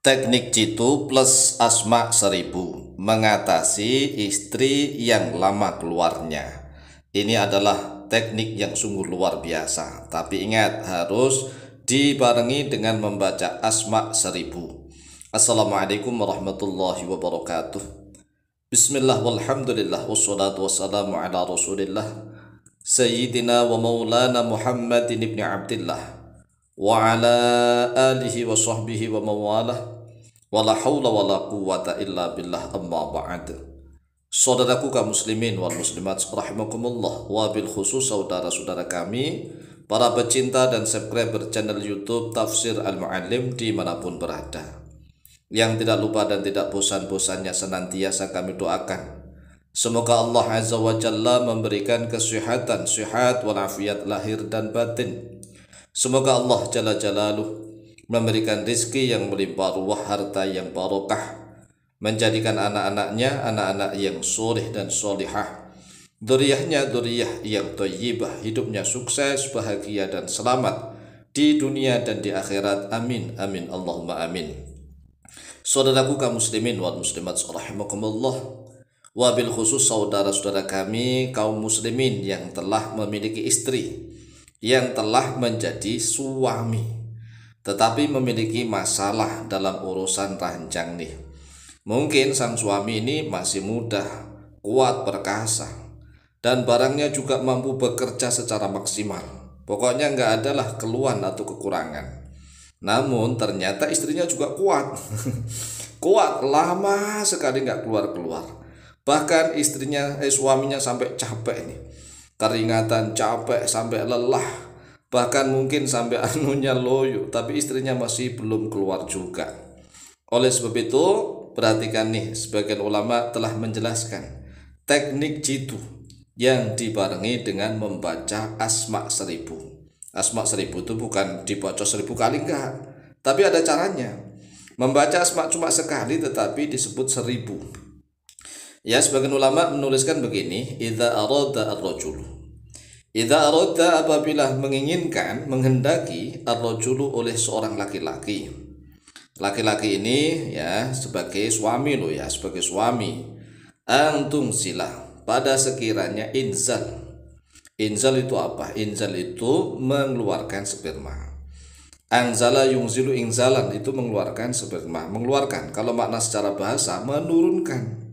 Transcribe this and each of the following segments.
Teknik jitu plus asma 1000 mengatasi istri yang lama keluarnya. Ini adalah teknik yang sungguh luar biasa. Tapi ingat, harus dibarengi dengan membaca asma 1000. Assalamualaikum warahmatullahi wabarakatuh. Bismillah walhamdulillah wassalatu wassalamu ala rasulillah Sayyidina wa maulana Muhammadin ibn Abdillah wa ala alihi wa sahbihi wa mawalah wala hawla wala quwwata illa billah amma ba'd. Saudaraku kaum muslimin wal muslimat rahimakumullah, wa bil khusus saudara-saudara kami para pecinta dan subscriber channel YouTube Tafsir Al-Muallim dimanapun berada, yang tidak lupa dan tidak bosan-bosannya senantiasa kami doakan semoga Allah Azza wa Jalla memberikan kesehatan, sehat walafiat lahir dan batin. Semoga Allah Jalla Jalaluh memberikan rizki yang melimpah ruah, harta yang barokah, menjadikan anak-anaknya anak-anak yang soleh dan solihah, dzurriyyahnya dzurriyyah yang thayyibah, hidupnya sukses, bahagia dan selamat di dunia dan di akhirat. Amin amin Allahumma amin. Saudaraku kaum muslimin wal muslimat rahimakumullah, wabil khusus saudara-saudara kami kaum muslimin yang telah memiliki istri, yang telah menjadi suami, tetapi memiliki masalah dalam urusan ranjang nih. Mungkin sang suami ini masih muda, kuat, perkasa, dan barangnya juga mampu bekerja secara maksimal. Pokoknya nggak adalah keluhan atau kekurangan. Namun ternyata istrinya juga kuat. Kuat, lama sekali nggak keluar-keluar. Bahkan suaminya sampai capek nih. Keringatan, capek, sampai lelah. Bahkan mungkin sampai anunya loyo, tapi istrinya masih belum keluar juga. Oleh sebab itu, perhatikan nih, sebagian ulama telah menjelaskan teknik jitu yang dibarengi dengan membaca asma 1000. Asma 1000 itu bukan dibaca 1000 kali, enggak, tapi ada caranya. Membaca asma cuma sekali tetapi disebut 1000. Ya, sebagian ulama menuliskan begini, idza arada ar-rajulu, idza arada, apabila menginginkan, menghendaki, ar-rajulu, oleh seorang laki-laki. Laki-laki ini ya sebagai suami loh ya, sebagai suami. Antum silah, pada sekiranya inzal. Inzal itu apa? Inzal itu mengeluarkan sperma. Anzala yungzilu inzalan, itu mengeluarkan sperma, mengeluarkan. Kalau makna secara bahasa, menurunkan.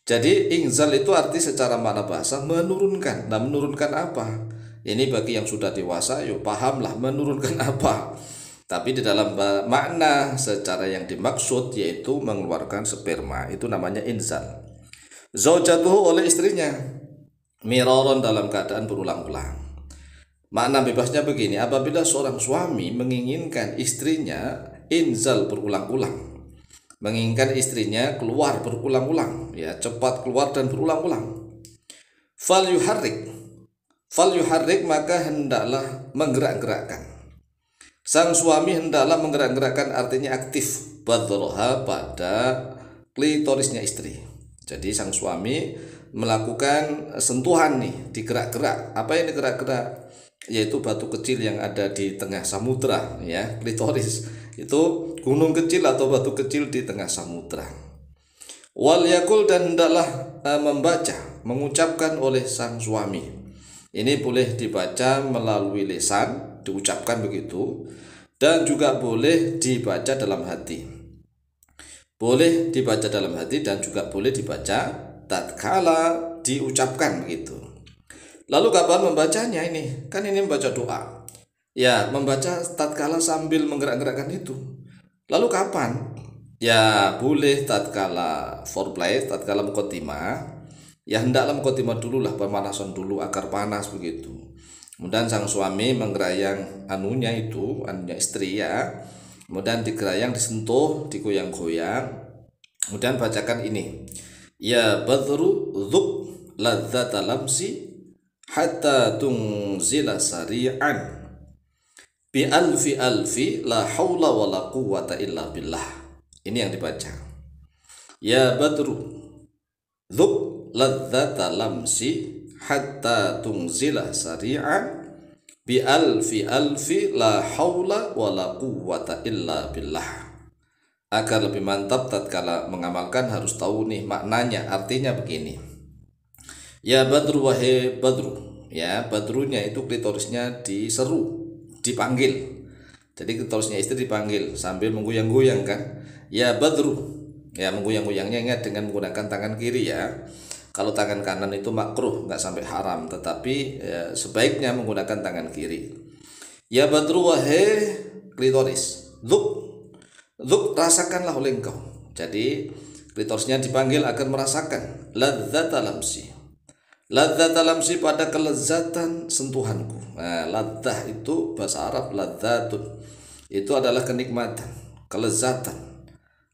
Jadi inzal itu arti secara makna bahasa menurunkan. Nah, menurunkan apa? Ini bagi yang sudah dewasa, yuk pahamlah menurunkan apa. Tapi di dalam makna secara yang dimaksud yaitu mengeluarkan sperma, itu namanya inzal. Zaujatuhu, oleh istrinya, miraron, dalam keadaan berulang-ulang. Makna bebasnya begini, apabila seorang suami menginginkan istrinya inzal berulang-ulang, menginginkan istrinya keluar berulang-ulang, ya cepat keluar dan berulang-ulang, fal yuharrik, maka hendaklah menggerak-gerakkan. Sang suami hendaklah menggerak-gerakkan, artinya aktif, badroha, pada klitorisnya istri. Jadi sang suami melakukan sentuhan nih, digerak-gerak. Apa yang digerak-gerak? Yaitu batu kecil yang ada di tengah samudra, ya, klitoris. Itu gunung kecil atau batu kecil di tengah samudra. Wal yakul, dan hendaklah membaca, mengucapkan oleh sang suami. Ini boleh dibaca melalui lisan, diucapkan begitu, dan juga boleh dibaca dalam hati. Boleh dibaca dalam hati dan juga boleh dibaca tatkala diucapkan begitu. Lalu kapan membacanya ini? Kan ini membaca doa. Ya, membaca tatkala sambil menggerak-gerakkan itu. Lalu kapan? Ya, boleh tatkala foreplay, tatkala muqaddimah. Ya, hendaklah muqaddimah dulu lah, pemanasan dulu agar panas begitu. Kemudian sang suami menggerayang anunya istri ya. Kemudian digerayang, disentuh, digoyang-goyang. Kemudian bacakan ini. Ya badru dzuk ladzata lamsi hatta tungzila sari'an bi alfi alfi la haula wala quwwata illa billah. Ini yang dibaca. Ya badru dzuk ladzata lamsi hatta tungzila sari'an bi alfi alfi la haula wala quwwata illa billah. Agar lebih mantap tatkala mengamalkan harus tahu nih maknanya, artinya begini. Ya Badru wahai Badru. Ya, Badrunya itu klitorisnya diseru, dipanggil. Jadi klitorisnya istri dipanggil sambil menggoyang-goyang kan. Ya Badru. Ya, menggoyang-goyangnya ingat dengan menggunakan tangan kiri ya. Kalau tangan kanan itu makruh, nggak sampai haram, tetapi sebaiknya menggunakan tangan kiri. Ya Badru wahai klitoris, Dzuk rasakanlah oleh engkau. Jadi klitorisnya dipanggil agar merasakan ladzata lamsi. Ladzata lamsi pada kelezatan sentuhanku. Nah, ladzah itu bahasa Arab ladzatun. Itu adalah kenikmatan, kelezatan.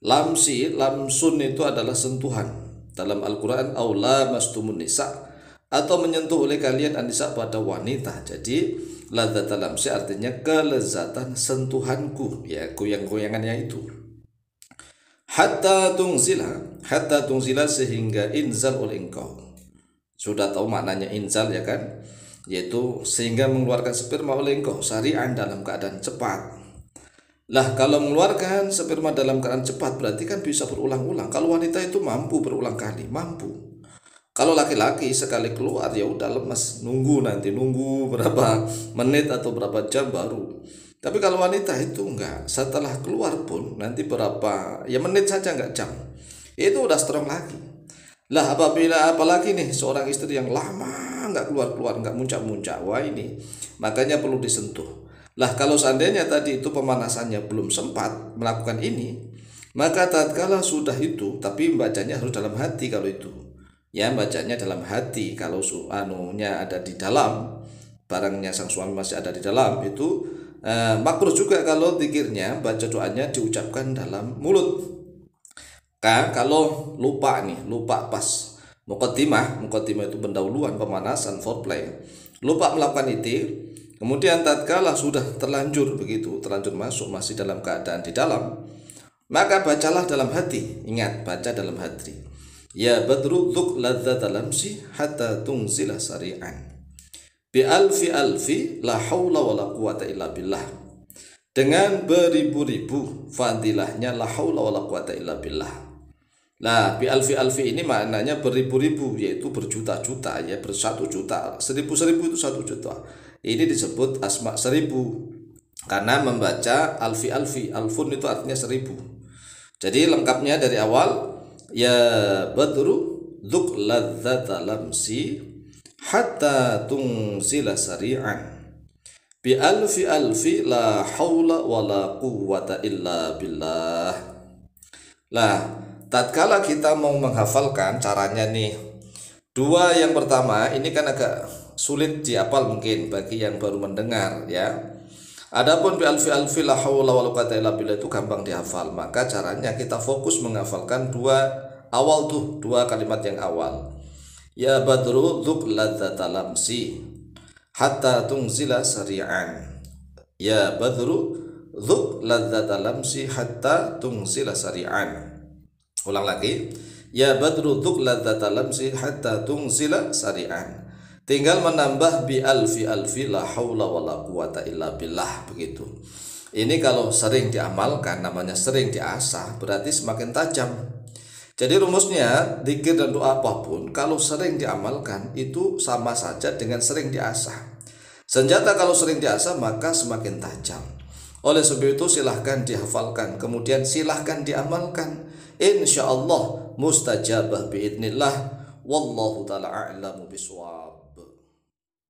Lamsi, lamsun itu adalah sentuhan. Dalam Al-Qur'an aula mastumun nisa, atau menyentuh oleh kalian anisa pada wanita. Jadi ladzata lamsi artinya kelezatan sentuhanku, ya goyang-goyangannya itu. Hatta tungzila sehingga inzal oleh engkau. Sudah tahu maknanya inzal ya kan? Yaitu sehingga mengeluarkan sperma oleh engkau syari'an dalam keadaan cepat. Lah kalau mengeluarkan sperma dalam keadaan cepat berarti kan bisa berulang-ulang. Kalau wanita itu mampu berulang kali, mampu. Kalau laki-laki sekali keluar ya udah lemes, nunggu berapa menit atau berapa jam baru. Tapi kalau wanita itu enggak, setelah keluar pun nanti berapa ya menit saja, enggak jam. Itu udah strong lagi. Lah apalagi nih seorang istri yang lama enggak keluar-keluar, enggak muncak-muncak. Wah ini makanya perlu disentuh. Lah kalau seandainya tadi itu pemanasannya belum sempat melakukan ini, maka tatkala sudah itu, tapi bacanya harus dalam hati kalau itu. Ya bacanya dalam hati. Kalau anunya ada di dalam, barangnya sang suami masih ada di dalam, itu makruh juga kalau zikirnya, baca doanya diucapkan dalam mulut. Kalau lupa pas muqaddimah itu pendahuluan pemanasan foreplay, lupa melakukan itu, kemudian tatkala sudah terlanjur masuk masih dalam keadaan di dalam, maka bacalah dalam hati. Ingat, baca dalam hati. Ya Badru dzuk ladzata lamsi hatta tungzila sari'an. Bi alfi la haula wala quwata illa billah. Dengan beribu-ribu fadilahnya la haula wala quwata illa billah. Nah, bi alfi ini maknanya beribu-ribu, yaitu berjuta-juta ya, bersatu juta, seribu itu 1 juta. Ini disebut asma 1000 karena membaca alfi, alfun itu artinya 1000. Jadi lengkapnya dari awal, ya Badru dzuk ladzata lamsi hatta tungsila sari'an bi alfi la haula wala quwwata illa billah. Lah tatkala kita mau menghafalkan caranya nih, dua yang pertama ini kan agak sulit dihafal mungkin bagi yang baru mendengar ya. Adapun bi alfi la haula wala quwwata illa billah itu gampang dihafal. Maka caranya kita fokus menghafalkan dua kalimat yang awal. Ya Badru dzuk ladzata lamsi hatta tungzila sari'an. Ya Badru dzuk ladzata lamsi hatta tungzila sari'an. Ulang lagi. Ya Badru dzuk ladzata lamsi hatta tungsila sari'an. Tinggal menambah bi alfi la haula wala quwata illa billah, begitu. Ini kalau sering diamalkan, namanya sering diasah, berarti semakin tajam. Jadi rumusnya zikir dan doa apapun kalau sering diamalkan itu sama saja dengan sering diasah. Senjata kalau sering diasah maka semakin tajam. Oleh sebab itu silahkan dihafalkan, kemudian silahkan diamalkan. Insya Allah mustajabah biidnillah. Wallahu ta'ala a'lamu bishawab.